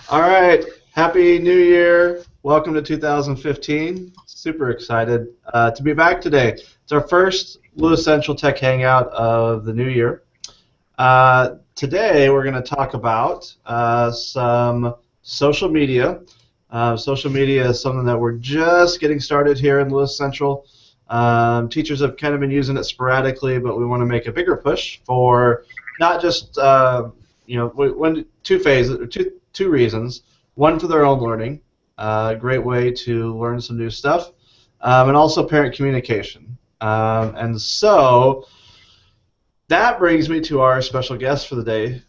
All right. Happy New Year. Welcome to 2015. Super excited to be back today. It's our first Lewis Central Tech Hangout of the new year. Today we're going to talk about some social media. Social media is something that we're just getting started here in Lewis Central. Teachers have kind of been using it sporadically, but we want to make a bigger push for not just two reasons. One, for their own learning, a great way to learn some new stuff, and also parent communication. And so that brings me to our special guest for the day.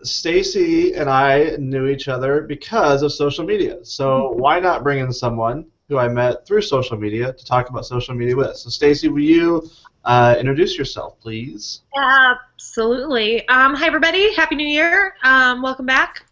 Stacy and I knew each other because of social media. So why not bring in someone who I met through social media to talk about social media with? So Stacy, will you introduce yourself, please? Absolutely. Hi, everybody. Happy New Year. Welcome back.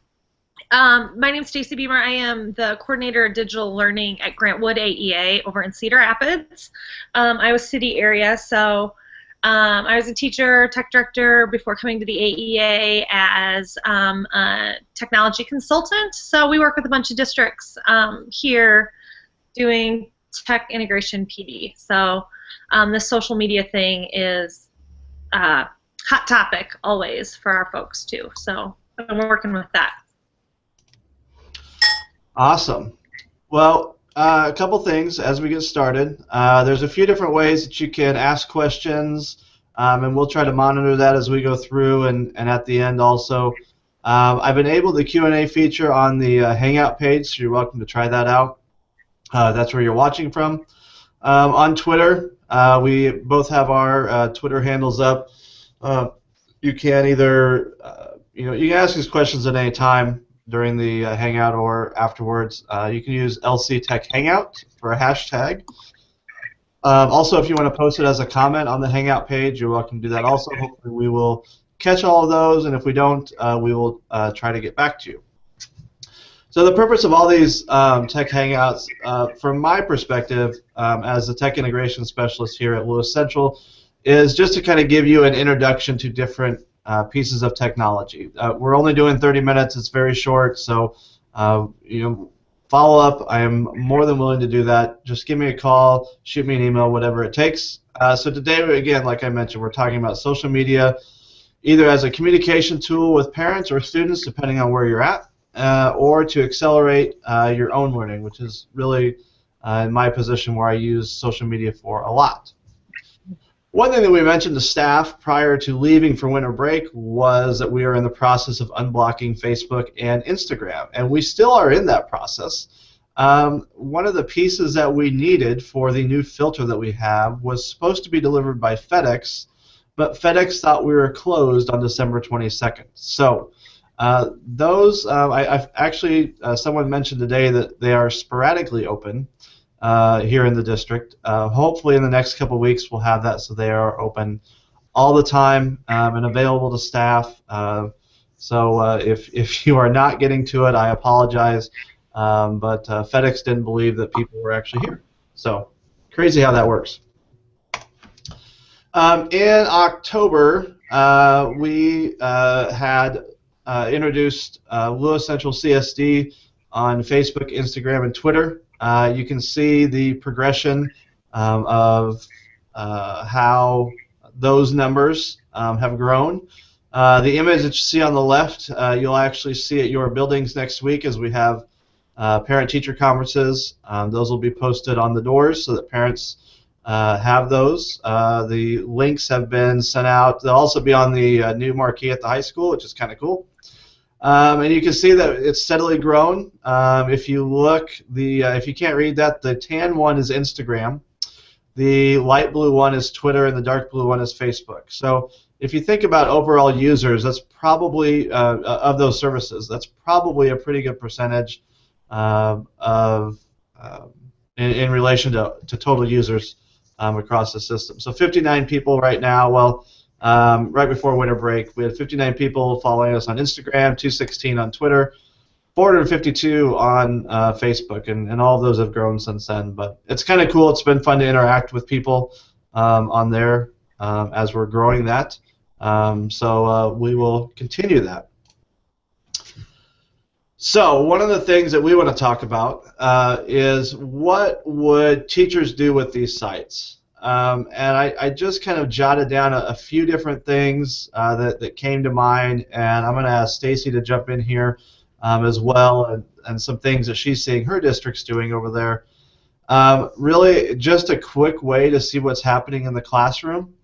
My name is Stacy Beamer. I am the coordinator of digital learning at Grantwood AEA over in Cedar Rapids, Iowa City area. So I was a teacher, tech director before coming to the AEA as a technology consultant. So we work with a bunch of districts here doing tech integration PD. So the social media thing is hot topic always for our folks too. So I'm working with that. Awesome. Well, a couple things as we get started. There's a few different ways that you can ask questions, and we'll try to monitor that as we go through and at the end also. I've enabled the Q&A feature on the Hangout page, so you're welcome to try that out. That's where you're watching from. On Twitter, we both have our Twitter handles up. You can either, you can ask us questions at any time during the Hangout or afterwards. You can use LC Tech Hangout for a hashtag. Also, if you want to post it as a comment on the Hangout page, you're welcome to do that also. Hopefully we will catch all of those, and if we don't, we will try to get back to you. So the purpose of all these tech Hangouts, from my perspective as a tech integration specialist here at Lewis Central, is just to kind of give you an introduction to different pieces of technology. We're only doing 30 minutes. It's very short, so follow up. I am more than willing to do that. Just give me a call, shoot me an email, whatever it takes. So today, again, like I mentioned, we're talking about social media, either as a communication tool with parents or students, depending on where you're at, or to accelerate your own learning, which is really in my position where I use social media for a lot. One thing that we mentioned to staff prior to leaving for winter break was that we are in the process of unblocking Facebook and Instagram, and we still are in that process. One of the pieces that we needed for the new filter that we have was supposed to be delivered by FedEx, but FedEx thought we were closed on December 22nd. So I've actually, someone mentioned today that they are sporadically open here in the district. Hopefully in the next couple of weeks we'll have that so they are open all the time and available to staff. So if you are not getting to it, I apologize, but FedEx didn't believe that people were actually here. So crazy how that works. In October, we had introduced Lewis Central CSD on Facebook, Instagram, and Twitter. You can see the progression of how those numbers have grown. The image that you see on the left, you'll actually see at your buildings next week as we have parent-teacher conferences. Those will be posted on the doors so that parents have those. The links have been sent out. They'll also be on the new marquee at the high school, which is kind of cool. And you can see that it's steadily grown. If you look, if you can't read that, the tan one is Instagram, the light blue one is Twitter, and the dark blue one is Facebook. So if you think about overall users, that's probably of those services. That's probably a pretty good percentage in relation to total users across the system. So 59 people right now. Well. Right before winter break, we had 59 people following us on Instagram, 216 on Twitter, 452 on Facebook, and all of those have grown since then. But it's kind of cool. It's been fun to interact with people on there as we're growing that. So we will continue that. So one of the things that we want to talk about is what would teachers do with these sites? And I just kind of jotted down a few different things that came to mind, and I'm going to ask Stacy to jump in here as well, and some things that she's seeing her district's doing over there. Really, just a quick way to see what's happening in the classroom.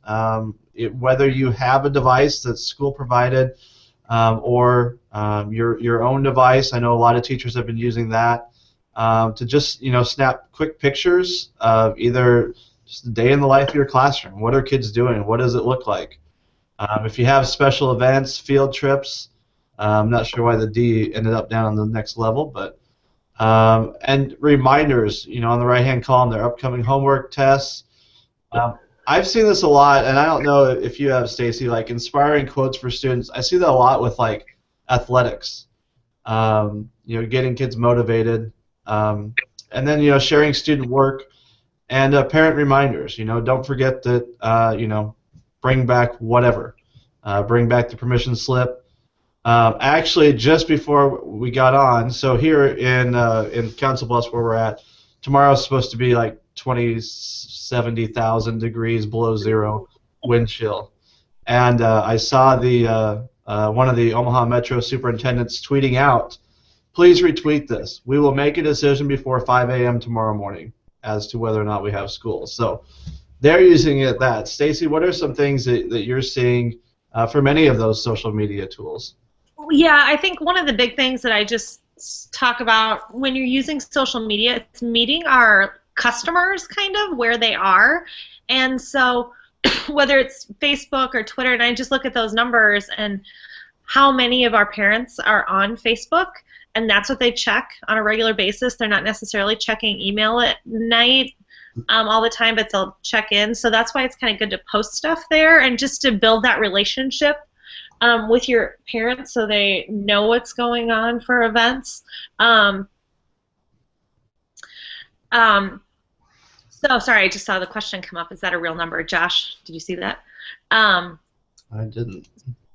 Whether you have a device that's school provided, or your own device. I know a lot of teachers have been using that to just snap quick pictures of either just the day in the life of your classroom. What are kids doing? What does it look like? If you have special events, field trips, I'm not sure why the D ended up down on the next level, but and reminders, on the right-hand column, their upcoming homework tests. I've seen this a lot, and I don't know if you have, Stacy, like inspiring quotes for students. I see that a lot with like athletics, getting kids motivated, and then sharing student work and parent reminders. Don't forget that bring back whatever, bring back the permission slip. Actually, just before we got on, so here in Council Bluffs where we're at, tomorrow's supposed to be like 70,000 degrees below zero wind chill. And I saw the one of the Omaha Metro superintendents tweeting out, please retweet this. We will make a decision before 5 a.m. tomorrow morning as to whether or not we have school. So they're using it that. Stacy, what are some things that you're seeing for many of those social media tools? Yeah, I think one of the big things that I just talk about when you're using social media, it's meeting our customers kind of where they are. And so whether it's Facebook or Twitter, and I just look at those numbers and how many of our parents are on Facebook, and that's what they check on a regular basis. They're not necessarily checking email at night all the time, but they'll check in. So that's why it's kind of good to post stuff there and just to build that relationship with your parents so they know what's going on for events. So sorry, I just saw the question come up. Is that a real number? Josh, did you see that? I didn't.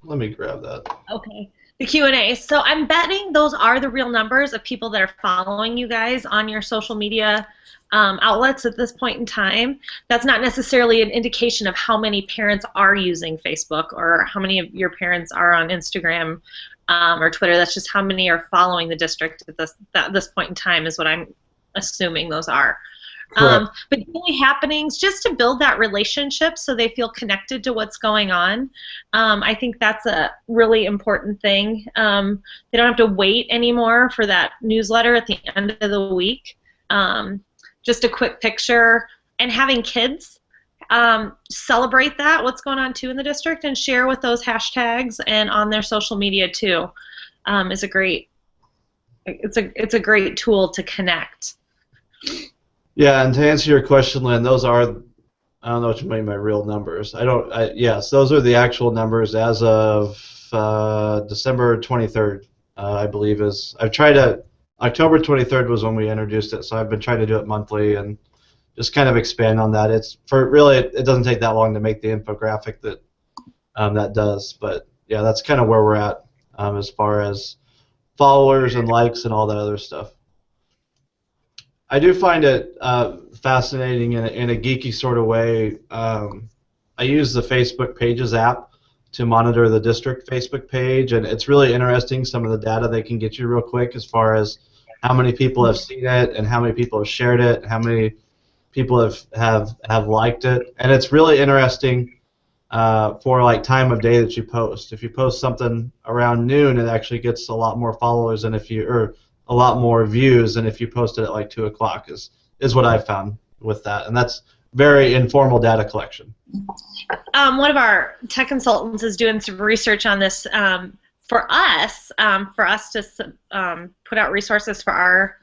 Let me grab that. Okay. The Q&A. So I'm betting those are the real numbers of people that are following you guys on your social media outlets at this point in time. That's not necessarily an indication of how many parents are using Facebook or how many of your parents are on Instagram or Twitter. That's just how many are following the district at this point in time is what I'm assuming those are. But daily happenings, just to build that relationship so they feel connected to what's going on. I think that's a really important thing. They don't have to wait anymore for that newsletter at the end of the week. Just a quick picture, and having kids celebrate that, what's going on too in the district, and share with those hashtags and on their social media too is a great. It's a great tool to connect. Yeah, and to answer your question, Lynn, those are, I don't know what you mean by real numbers. Yes, those are the actual numbers as of December 23rd, I believe is. October 23rd was when we introduced it, so I've been trying to do it monthly and just kind of expand on that. It doesn't take that long to make the infographic that does, but yeah, that's kind of where we're at as far as followers and likes and all that other stuff. I do find it fascinating in a geeky sort of way. I use the Facebook Pages app to monitor the district Facebook page, and it's really interesting some of the data they can get you real quick as far as how many people have seen it and how many people have shared it, how many people have liked it, and it's really interesting for like time of day that you post. If you post something around noon, it actually gets a lot more followers than a lot more views than if you post it at like 2 o'clock is what I've found with that, and that's very informal data collection. One of our tech consultants is doing some research on this for us to put out resources for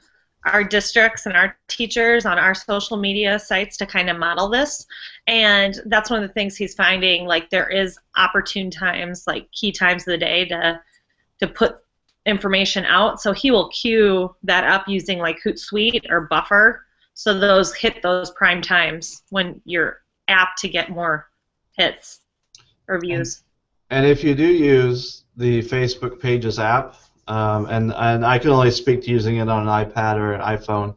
our districts and our teachers on our social media sites to kind of model this, and that's one of the things he's finding, like there is opportune times, like key times of the day to put information out, so he will queue that up using like Hootsuite or Buffer, so those hit those prime times when you're apt to get more hits or views. And if you do use the Facebook Pages app, and I can only speak to using it on an iPad or an iPhone,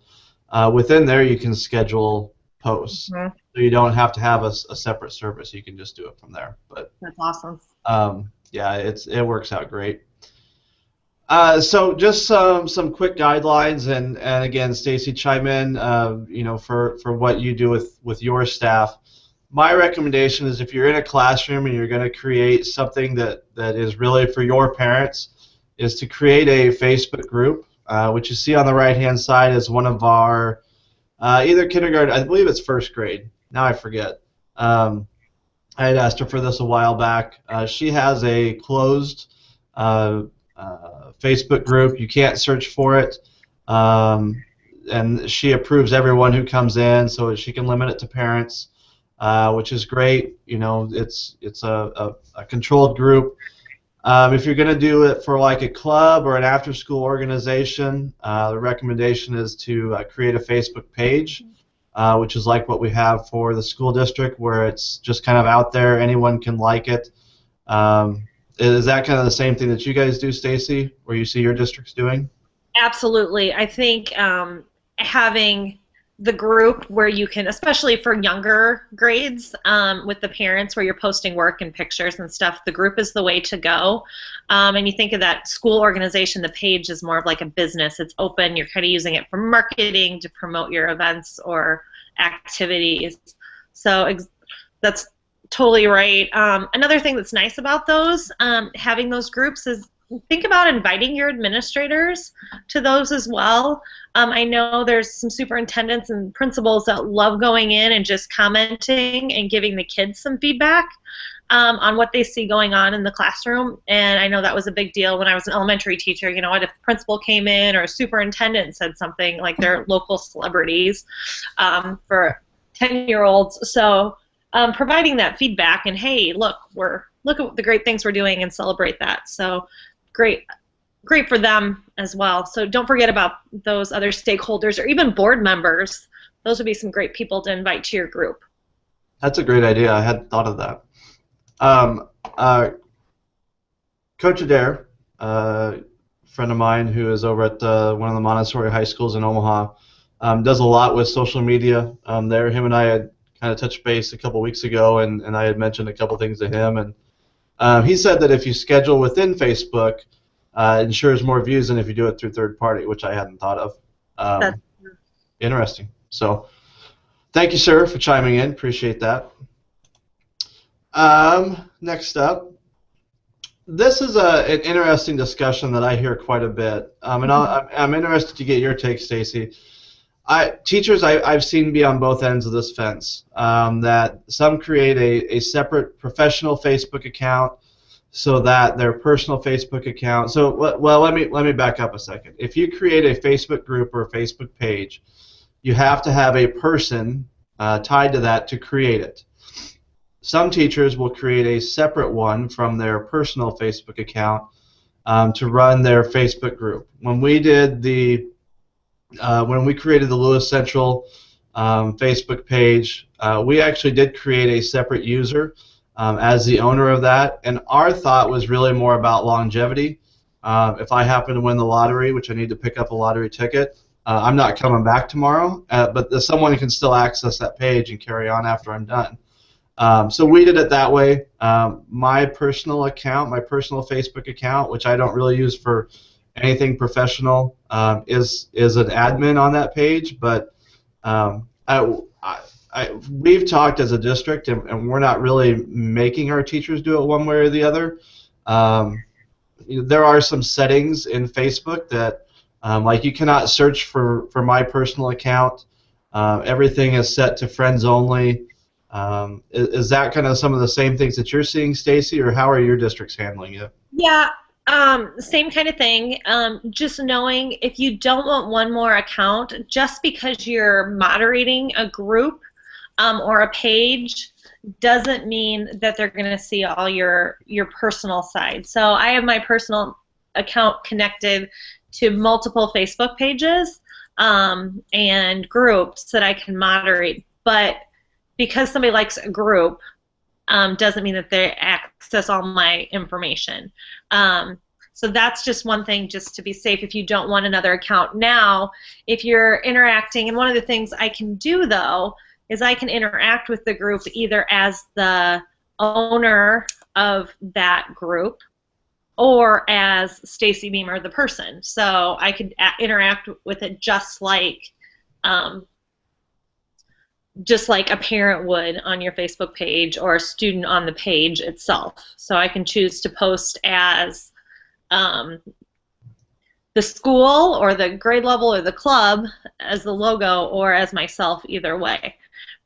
within there you can schedule posts. Mhm. So you don't have to have a separate service. You can just do it from there. But That's awesome. yeah, it works out great. So just some quick guidelines, and again, Stacy, chime in, for what you do with your staff. My recommendation is if you're in a classroom and you're going to create something that is really for your parents, is to create a Facebook group, which you see on the right-hand side is one of our either kindergarten, I believe it's first grade. Now I forget. I had asked her for this a while back. She has a closed Facebook group. You can't search for it. And she approves everyone who comes in, so she can limit it to parents, which is great. It's a controlled group. If you're going to do it for like a club or an after-school organization, the recommendation is to create a Facebook page, which is like what we have for the school district, where it's just kind of out there. Anyone can like it. Is that kind of the same thing that you guys do, Stacy, or you see your districts doing? Absolutely. I think having the group where you can, especially for younger grades, with the parents where you're posting work and pictures and stuff, the group is the way to go. And you think of that school organization, the page is more of like a business. It's open. You're kind of using it for marketing to promote your events or activities. So that's totally right. Another thing that's nice about those, having those groups, is think about inviting your administrators to those as well. I know there's some superintendents and principals that love going in and just commenting and giving the kids some feedback on what they see going on in the classroom. And I know that was a big deal when I was an elementary teacher. You know what, if the principal came in or a superintendent said something, like they're local celebrities for 10-year-olds. So providing that feedback and, hey, look at the great things we're doing, and celebrate that. So great for them as well. So don't forget about those other stakeholders or even board members. Those would be some great people to invite to your group. That's a great idea. I hadn't thought of that. Coach Adair, a friend of mine who is over at one of the Montessori high schools in Omaha, does a lot with social media there. Him and I had kind of touched base a couple weeks ago, and I had mentioned a couple things to him, and he said that if you schedule within Facebook, it ensures more views than if you do it through third party, which I hadn't thought of. Interesting. So thank you, sir, for chiming in. Appreciate that. Next up, this is an interesting discussion that I hear quite a bit, and I'm interested to get your take, Stacy. Teachers I've seen be on both ends of this fence. That some create a separate professional Facebook account so that their personal Facebook account. So well, let me back up a second. If you create a Facebook group or a Facebook page, you have to have a person tied to that to create it. Some teachers will create a separate one from their personal Facebook account to run their Facebook group. When we created the Lewis Central Facebook page, we actually did create a separate user as the owner of that, and our thought was really more about longevity. If I happen to win the lottery, which I need to pick up a lottery ticket, I'm not coming back tomorrow, but someone can still access that page and carry on after I'm done. So we did it that way. My personal account, my personal Facebook account, which I don't really use for anything professional, is an admin on that page, but we've talked as a district, and we're not really making our teachers do it one way or the other. There are some settings in Facebook that, like, you cannot search for my personal account. Everything is set to friends only. Is that kind of some of the same things that you're seeing, Stacy, or how are your districts handling it? Yeah, same kind of thing. Just knowing if you don't want one more account, just because you're moderating a group or a page doesn't mean that they're going to see all your personal side. So I have my personal account connected to multiple Facebook pages and groups that I can moderate, but because somebody likes a group doesn't mean that they access all my information. So that's just one thing, just to be safe if you don't want another account. Now, if you're interacting, and one of the things I can do, though, is I can interact with the group either as the owner of that group or as Stacy Beamer, the person. So I could interact with it just like a parent would on your Facebook page or a student on the page itself. So I can choose to post as the school or the grade level or the club as the logo or as myself, either way.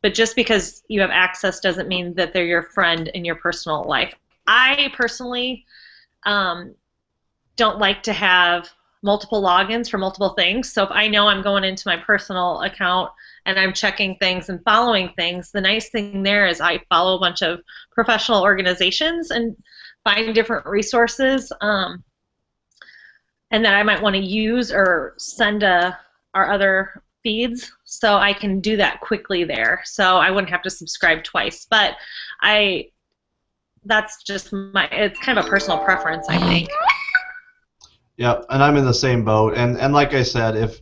But just because you have access doesn't mean that they're your friend in your personal life. I personally don't like to have multiple logins for multiple things. So if I know I'm going into my personal account and I'm checking things and following things, the nice thing there is I follow a bunch of professional organizations and find different resources and that I might want to use or send our other feeds, so I can do that quickly there. So I wouldn't have to subscribe twice. But that's just it's kind of a personal preference, I think. Yep, and I'm in the same boat. And like I said, if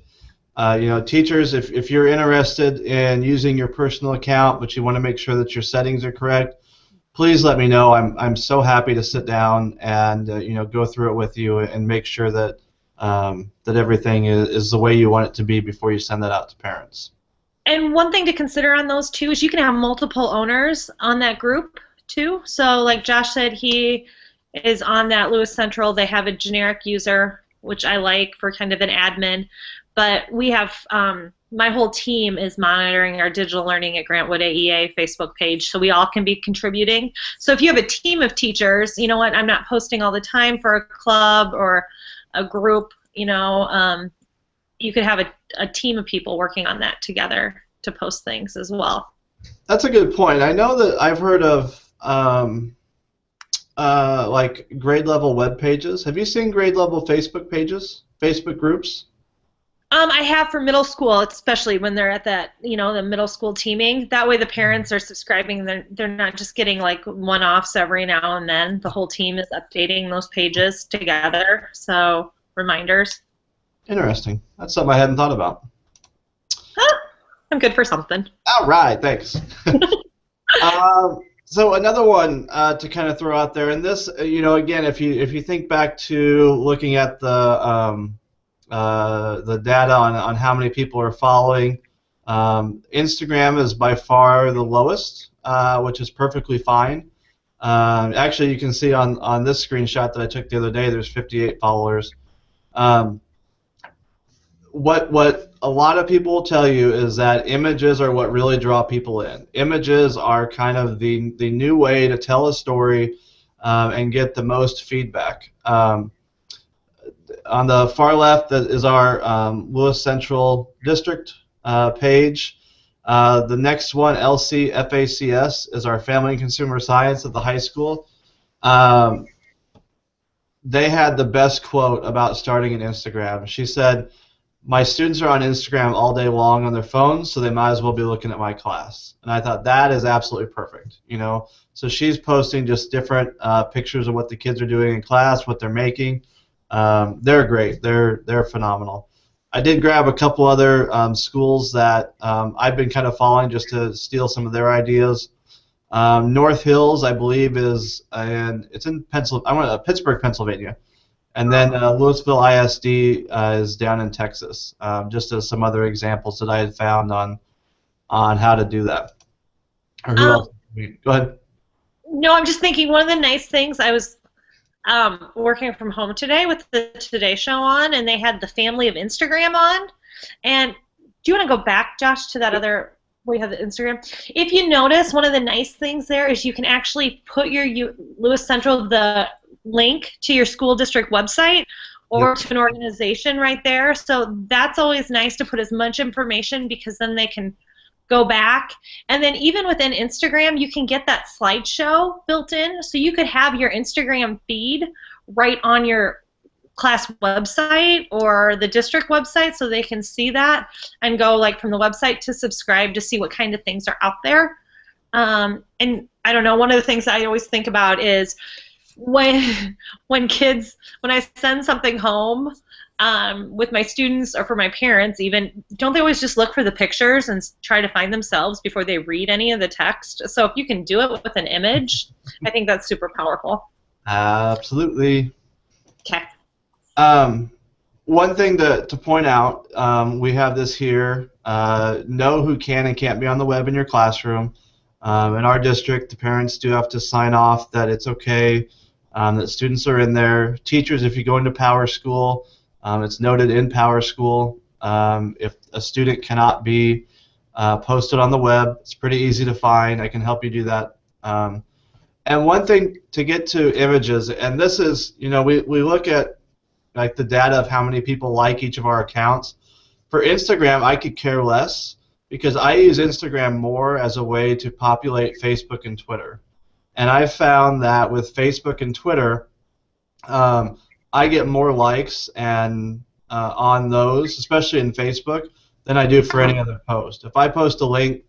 teachers, if you're interested in using your personal account, but you want to make sure that your settings are correct, please let me know. I'm so happy to sit down and go through it with you and make sure that that everything is the way you want it to be before you send that out to parents. And one thing to consider on those too is you can have multiple owners on that group too. So like Josh said, he is on that Lewis Central. They have a generic user, which I like for kind of an admin. But we have my whole team is monitoring our digital learning at Grant Wood AEA Facebook page, so we all can be contributing. So if you have a team of teachers, you know what, I'm not posting all the time for a club or a group, you could have a team of people working on that together to post things as well. That's a good point. I know that I've heard of like grade level web pages. Have you seen grade level Facebook pages, Facebook groups? I have for middle school, especially when they're at that, the middle school teaming. That way the parents are subscribing. They're not just getting like one-offs every now and then. The whole team is updating those pages together. So reminders. Interesting. That's something I hadn't thought about. I'm good for something. All right, thanks. So another one to kind of throw out there, and this, again, if you think back to looking at the data on how many people are following, Instagram is by far the lowest, which is perfectly fine. Actually, you can see on this screenshot that I took the other day, there's 58 followers. What a lot of people will tell you is that images are what really draw people in. Images are kind of the new way to tell a story and get the most feedback. On the far left that is our Lewis Central District page. The next one, LCFACS, is our Family and Consumer Science at the high school. They had the best quote about starting an Instagram. She said, "My students are on Instagram all day long on their phones, so they might as well be looking at my class." And I thought that is absolutely perfect. So she's posting just different pictures of what the kids are doing in class, what they're making. They're great. They're phenomenal. I did grab a couple other schools that I've been kind of following just to steal some of their ideas. North Hills, I believe, it's in Pittsburgh, Pennsylvania. And then Louisville ISD is down in Texas, just as some other examples that I had found on how to do that. Or who else? Go ahead. No, I'm just thinking one of the nice things, I was working from home today with the Today Show on, and they had the family of Instagram on. And do you want to go back, Josh, to that other where you have the Instagram? If you notice, one of the nice things there is you can actually put your Lewis Central, the link to your school district website or to an organization right there. So that's always nice to put as much information, because then they can go back. And then even within Instagram, you can get that slideshow built in, so you could have your Instagram feed right on your class website or the district website, so they can see that and go like from the website to subscribe to see what kind of things are out there. And I don't know, one of the things I always think about is when I send something home with my students or for my parents even, don't they always just look for the pictures and try to find themselves before they read any of the text? So if you can do it with an image, I think that's super powerful. Absolutely. Okay. Um, One thing to point out, we have this here, know who can and can't be on the web in your classroom. In our district, the parents do have to sign off that it's okay, that students are in there. Teachers, if you go into Power School, it's noted in Power School. If a student cannot be posted on the web, it's pretty easy to find. I can help you do that. And one thing to get to images, and this is, we look at like the data of how many people like each of our accounts. For Instagram, I could care less because I use Instagram more as a way to populate Facebook and Twitter. And I've found that with Facebook and Twitter, I get more likes and on those, especially in Facebook, than I do for any other post. If I post a link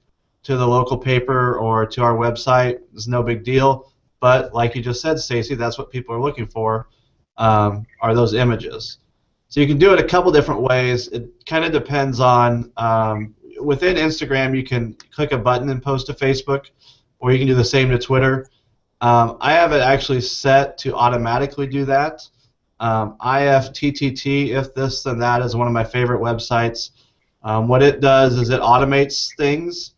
to the local paper or to our website, it's no big deal. But like you just said, Stacy, that's what people are looking for, are those images. So you can do it a couple different ways. It kind of depends on, within Instagram, you can click a button and post to Facebook, or you can do the same to Twitter. I have it actually set to automatically do that. IFTTT, if this then that, is one of my favorite websites. What it does is it automates things.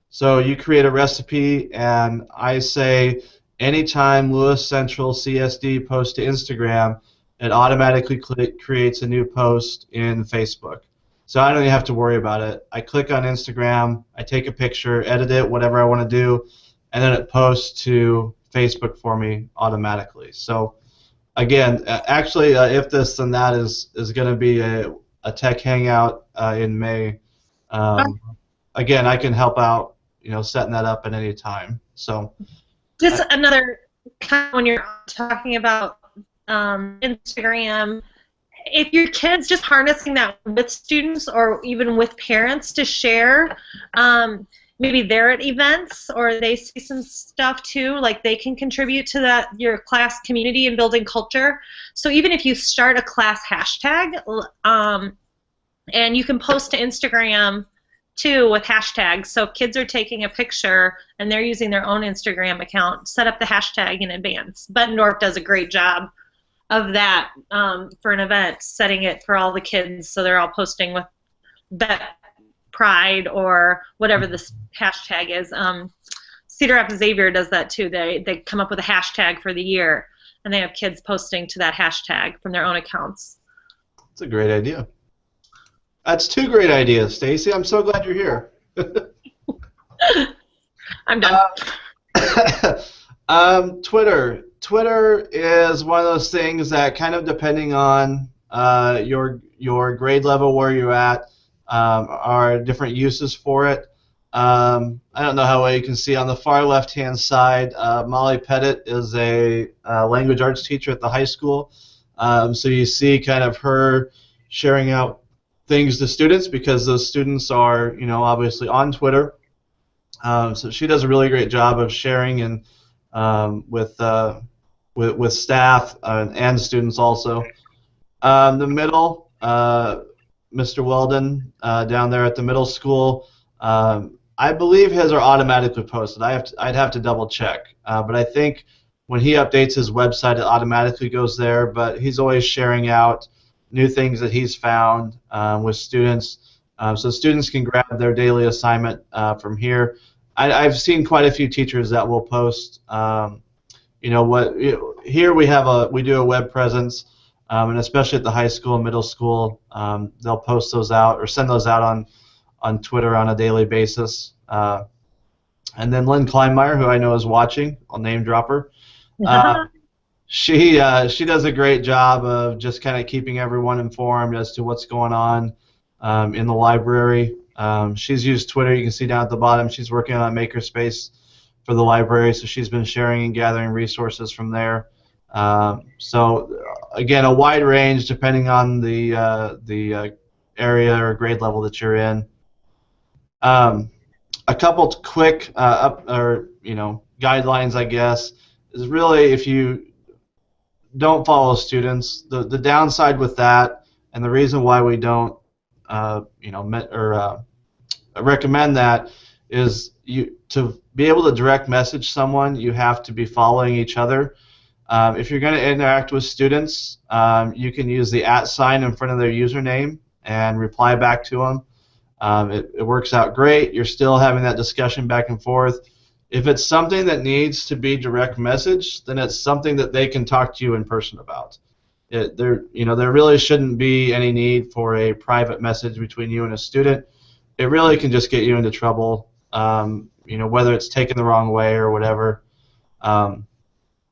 So you create a recipe, and I say anytime Lewis Central CSD posts to Instagram, it automatically creates a new post in Facebook. So I don't even have to worry about it. I click on Instagram, I take a picture, edit it, whatever I want to do, and then it posts to Facebook for me automatically. So again, actually, if this then that is going to be a tech hangout in May. Again, I can help out, setting that up at any time. So Just another kind of, when you're talking about Instagram, if your kid's just harnessing that with students or even with parents to share, maybe they're at events or they see some stuff too, like they can contribute to that, your class community and building culture. So even if you start a class hashtag, and you can post to Instagram too with hashtags. So if kids are taking a picture and they're using their own Instagram account, set up the hashtag in advance. Bettendorf does a great job of that for an event, setting it for all the kids so they're all posting with Bet Pride or whatever this hashtag is. Cedar Rapids Xavier does that too. They come up with a hashtag for the year, and they have kids posting to that hashtag from their own accounts. That's a great idea. That's two great ideas, Stacy. I'm so glad you're here. I'm done. Twitter. Twitter is one of those things that kind of depending on your grade level where you're at are different uses for it. I don't know how well you can see on the far left-hand side. Molly Pettit is a language arts teacher at the high school. So you see kind of her sharing out things to students because those students are, obviously on Twitter. So she does a really great job of sharing and with staff and students also. The middle, Mr. Weldon down there at the middle school, I believe his are automatically posted. I'd have to double check, but I think when he updates his website, it automatically goes there. But he's always sharing out new things that he's found with students, so students can grab their daily assignment from here. I've seen quite a few teachers that will post. Here we do a web presence, and especially at the high school and middle school, they'll post those out or send those out on Twitter on a daily basis. And then Lynn Kleinmeyer, who I know is watching, I'll name drop her. She does a great job of just kind of keeping everyone informed as to what's going on in the library. She's used Twitter. You can see down at the bottom she's working on a makerspace for the library, so she's been sharing and gathering resources from there. So again, a wide range depending on the area or grade level that you're in. A couple quick guidelines, I guess, is really if you don't follow students. The downside with that, and the reason why we don't, recommend that, is you to be able to direct message someone, you have to be following each other. If you're going to interact with students, you can use the @ sign in front of their username and reply back to them. It works out great. You're still having that discussion back and forth. If it's something that needs to be direct message, then it's something that they can talk to you in person about. There really shouldn't be any need for a private message between you and a student. It really can just get you into trouble, whether it's taken the wrong way or whatever.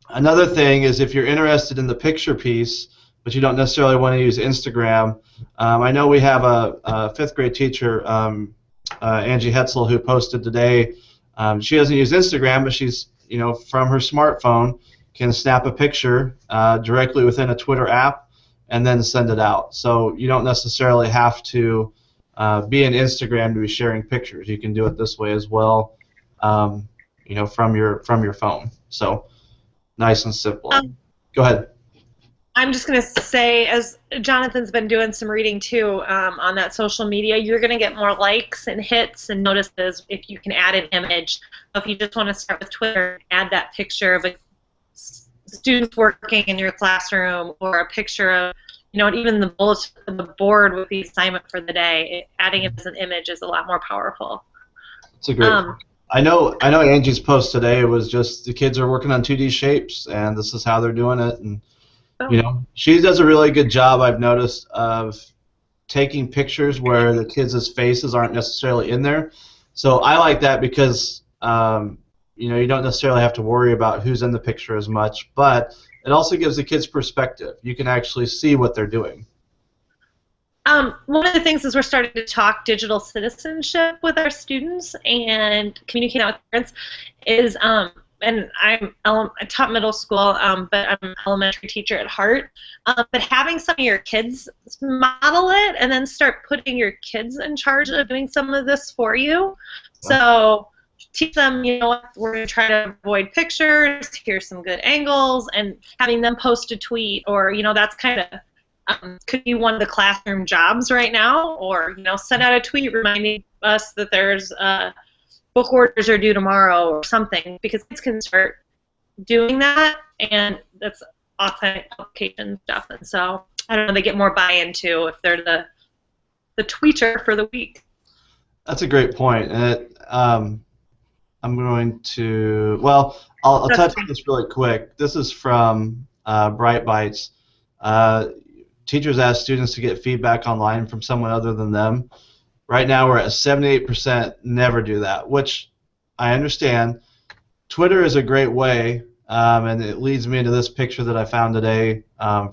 Another thing is if you're interested in the picture piece, but you don't necessarily want to use Instagram. I know we have a fifth grade teacher, Angie Hetzel, who posted today. She doesn't use Instagram, but she's, from her smartphone, can snap a picture directly within a Twitter app and then send it out. So you don't necessarily have to be in Instagram to be sharing pictures. You can do it this way as well, from your phone. So nice and simple. Go ahead. I'm just going to say, as Jonathan's been doing some reading too on that social media, you're going to get more likes and hits and notices if you can add an image. So if you just want to start with Twitter, add that picture of a student working in your classroom, or a picture of, even the bulletin of the board with the assignment for the day. Adding it as an image is a lot more powerful. That's a great point. I know Angie's post today was just the kids are working on 2D shapes, and this is how they're doing it. And she does a really good job, I've noticed, of taking pictures where the kids' faces aren't necessarily in there. So I like that because you don't necessarily have to worry about who's in the picture as much, but it also gives the kids perspective. You can actually see what they're doing. One of the things is we're starting to talk digital citizenship with our students and communicating with parents is, and I taught middle school, but I'm an elementary teacher at heart. But having some of your kids model it and then start putting your kids in charge of doing some of this for you. So teach them, we're going to try to avoid pictures, here's some good angles, and having them post a tweet, or, that's kind of could be one of the classroom jobs right now, or, send out a tweet reminding us that there's book orders are due tomorrow or something, because kids can start doing that, and that's authentic publication stuff. And so, I don't know, they get more buy-in too if they're the tweeter for the week. That's a great point. And I'm going to, well, I'll touch on this really quick. This is from Bright Bites. Teachers ask students to get feedback online from someone other than them. Right now we're at 78% never do that, which I understand. Twitter is a great way, and it leads me into this picture that I found today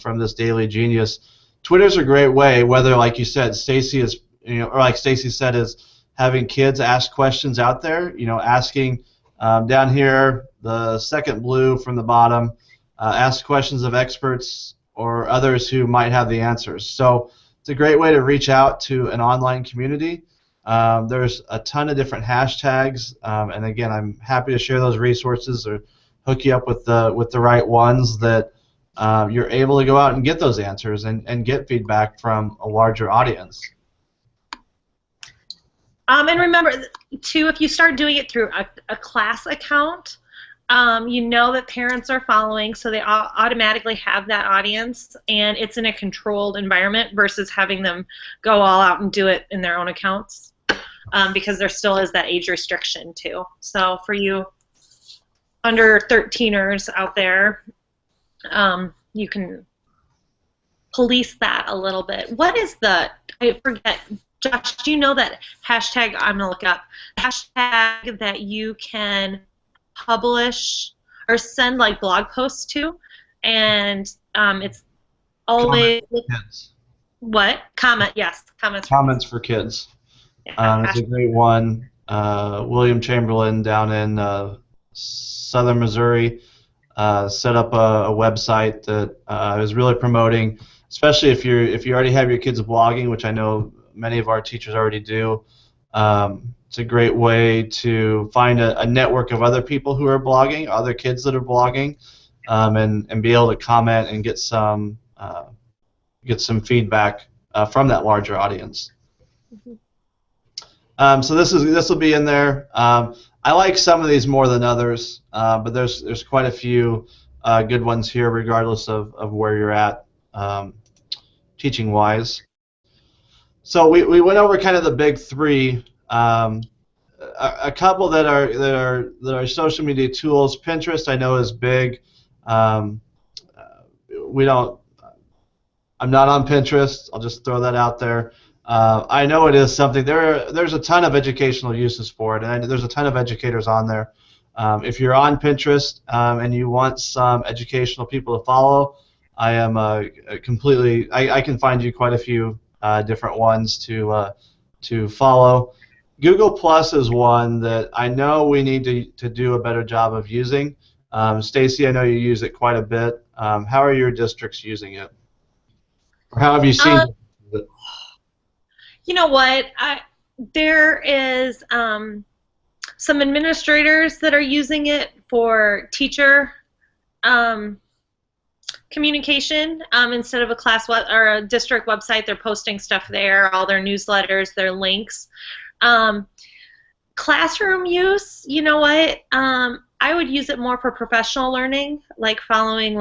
from this Daily Genius. Twitter's a great way, whether, like you said, Stacy is, or like Stacy said, is having kids ask questions out there, asking down here, the second blue from the bottom, ask questions of experts or others who might have the answers. So it's a great way to reach out to an online community. There's a ton of different hashtags, and again, I'm happy to share those resources or hook you up with the right ones that you're able to go out and get those answers and get feedback from a larger audience. And remember, too, if you start doing it through a class account, that parents are following, so they automatically have that audience, and it's in a controlled environment versus having them go all out and do it in their own accounts, because there still is that age restriction, too. So for you under 13ers out there, you can police that a little bit. What is I forget, Josh, do you know that hashtag, I'm going to look up, hashtag that you can publish or send like blog posts to, and it's always what? Yes, comments for kids. It's a great one. William Chamberlain down in southern Missouri set up a website that is really promoting, especially if you already have your kids blogging, which I know many of our teachers already do. It's a great way to find a network of other people who are blogging, other kids that are blogging, and be able to comment and get some feedback from that larger audience. So this will be in there. I like some of these more than others, but there's quite a few good ones here, regardless of where you're at teaching wise. So we went over kind of the big three. A couple that are social media tools. Pinterest I know is big. We don't. I'm not on Pinterest. I'll just throw that out there. I know it is something. There's a ton of educational uses for it, and there's a ton of educators on there. If you're on Pinterest and you want some educational people to follow, I am completely. I can find you quite a few different ones to follow. Google Plus is one that I know we need to do a better job of using. Stacy, I know you use it quite a bit. How are your districts using it? Or how have you seen it? You know what? There is some administrators that are using it for teacher communication instead of a class or a district website. They're posting stuff there, all their newsletters, their links. Classroom use, you know what? I would use it more for professional learning, like following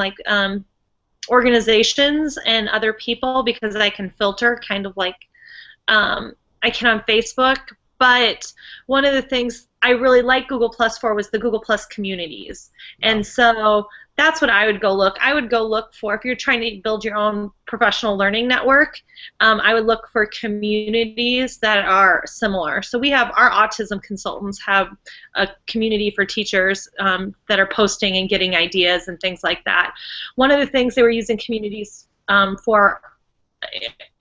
organizations and other people, because I can filter kind of like I can on Facebook. But one of the things I really like Google Plus for was the Google Plus communities. And so that's what I would go look. I would go look for, if you're trying to build your own professional learning network, I would look for communities that are similar. So we have, our autism consultants have a community for teachers that are posting and getting ideas and things like that. One of the things they were using communities for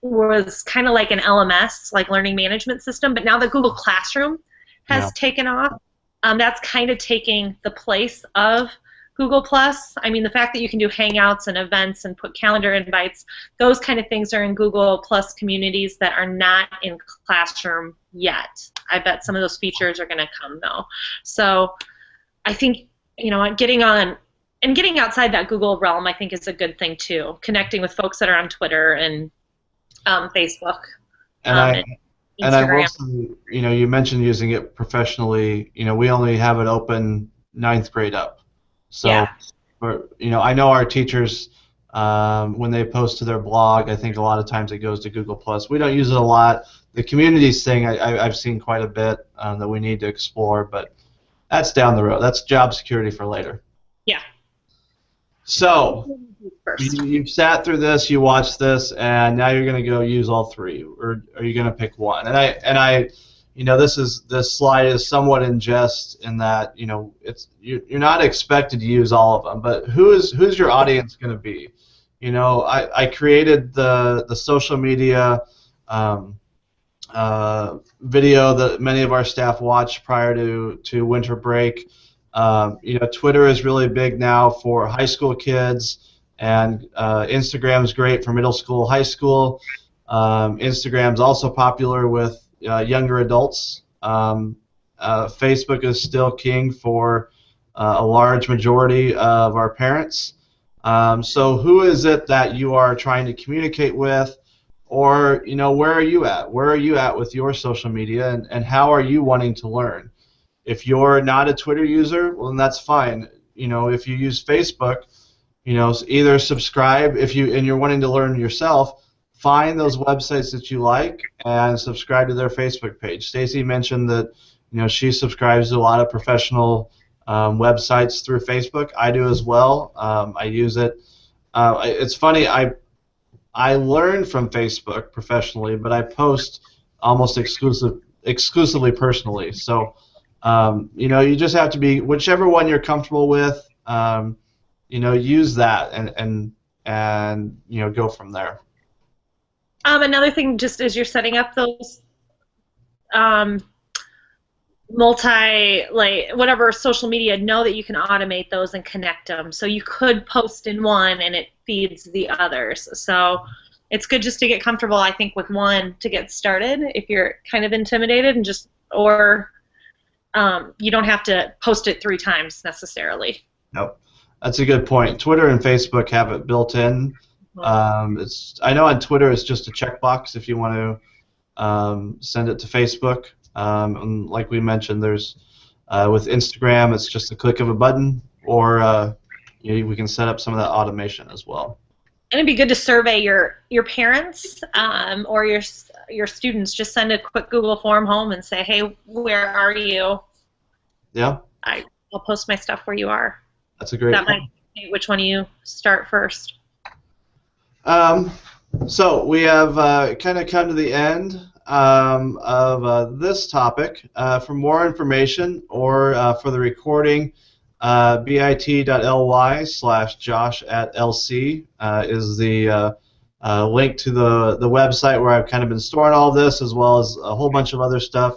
was kind of like an LMS, like learning management system, but now the Google Classroom has taken off. That's kind of taking the place of Google Plus. I mean, the fact that you can do Hangouts and events and put calendar invites, those kind of things are in Google Plus communities that are not in Classroom yet. I bet some of those features are going to come though. So I think, you know, getting on and getting outside that Google realm, I think, is a good thing too. Connecting with folks that are on Twitter and Facebook. And I will say, you know, you mentioned using it professionally. You know, we only have it open 9th grade up. So, you know, I know our teachers, when they post to their blog, I think a lot of times it goes to Google Plus. We don't use it a lot. The communities thing, I've seen quite a bit that we need to explore, but that's down the road. That's job security for later. Yeah. So, you've sat through this, you watched this, and now you're going to go use all three, or are you going to pick one? And I, you know, this slide is somewhat in jest in that, you know, you're not expected to use all of them, but who's your audience going to be? You know, I created the social media video that many of our staff watched prior to winter break. You know, Twitter is really big now for high school kids, and Instagram is great for middle school, high school. Instagram is also popular with younger adults. Facebook is still king for a large majority of our parents. So who is it that you are trying to communicate with, or, you know, where are you at? Where are you at with your social media, and how are you wanting to learn? If you're not a Twitter user, well, then that's fine. You know, if you use Facebook, you know, either subscribe and you're wanting to learn yourself, find those websites that you like and subscribe to their Facebook page. Stacy mentioned that, you know, she subscribes to a lot of professional websites through Facebook. I do as well. I use it. It's funny. I learn from Facebook professionally, but I post almost exclusively personally. So, you know, you just have to be whichever one you're comfortable with. You know, use that and you know, go from there. Another thing, just as you're setting up those whatever social media, know that you can automate those and connect them. So you could post in one and it feeds the others. So it's good just to get comfortable, I think, with one to get started if you're kind of intimidated, and or you don't have to post it 3 times necessarily. Nope. That's a good point. Twitter and Facebook have it built in. I know on Twitter it's just a checkbox if you want to send it to Facebook. And like we mentioned, there's with Instagram, it's just a click of a button, or we can set up some of that automation as well. And it'd be good to survey your parents or your students. Just send a quick Google form home and say, hey, where are you? Yeah. I'll post my stuff where you are. That's a great point. That might be which one you start first. So we have kind of come to the end of this topic. For more information or for the recording, bit.ly/josh@lc is the link to the website where I've kind of been storing all of this, as well as a whole bunch of other stuff.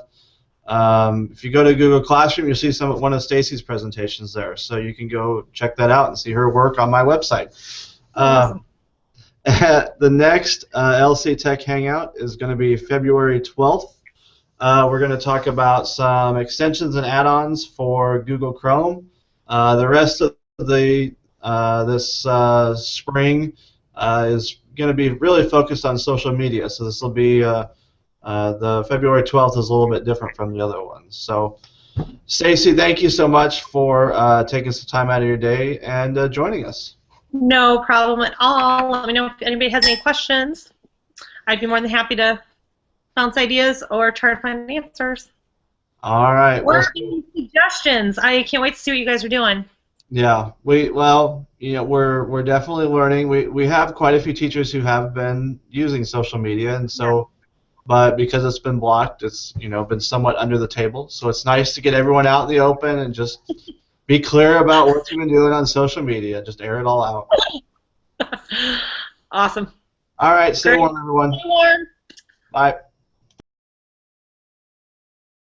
If you go to Google Classroom, you'll see one of Stacy's presentations there, so you can go check that out and see her work on my website. Awesome. The next LC Tech Hangout is going to be February 12th. We're going to talk about some extensions and add-ons for Google Chrome. The rest of this spring is going to be really focused on social media. So this will be the February 12th is a little bit different from the other ones. So, Stacy, thank you so much for taking some time out of your day and joining us. No problem at all. Let me know if anybody has any questions. I'd be more than happy to bounce ideas or try to find answers. All right. Or any suggestions. I can't wait to see what you guys are doing. Yeah. We're definitely learning. We have quite a few teachers who have been using social media, and so, but because it's been blocked, it's been somewhat under the table. So it's nice to get everyone out in the open and just be clear about what you've been doing on social media. Just air it all out. Awesome. All right. Stay warm, everyone. Stay warm. Bye.